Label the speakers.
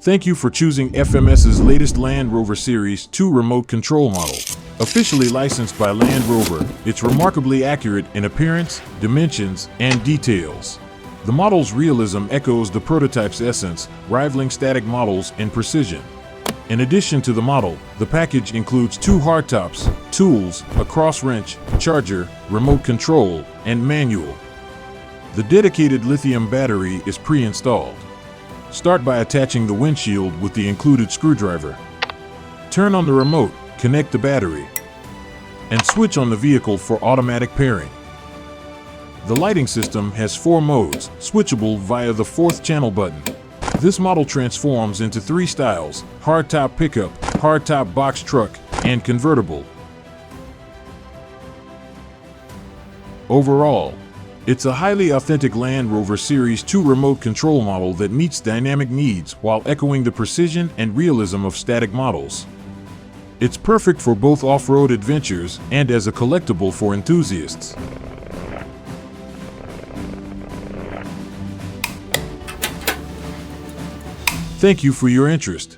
Speaker 1: Thank you for choosing FMS's latest Land Rover Series 2 remote control model. Officially licensed by Land Rover, it's remarkably accurate in appearance, dimensions, and details. The model's realism echoes the prototype's essence, rivaling static models in precision. In addition to the model, the package includes 2 hardtops, tools, a cross wrench, charger, remote control, and manual. The dedicated lithium battery is pre-installed. Start by attaching the windshield with the included screwdriver. Turn on the remote, connect the battery, and switch on the vehicle for automatic pairing. The lighting system has 4 modes, switchable via the 4th channel button. This model transforms into 3 styles: hardtop pickup, hardtop box truck, and convertible. Overall, it's a highly authentic Land Rover Series 2 remote control model that meets dynamic needs while echoing the precision and realism of static models. It's perfect for both off-road adventures and as a collectible for enthusiasts. Thank you for your interest.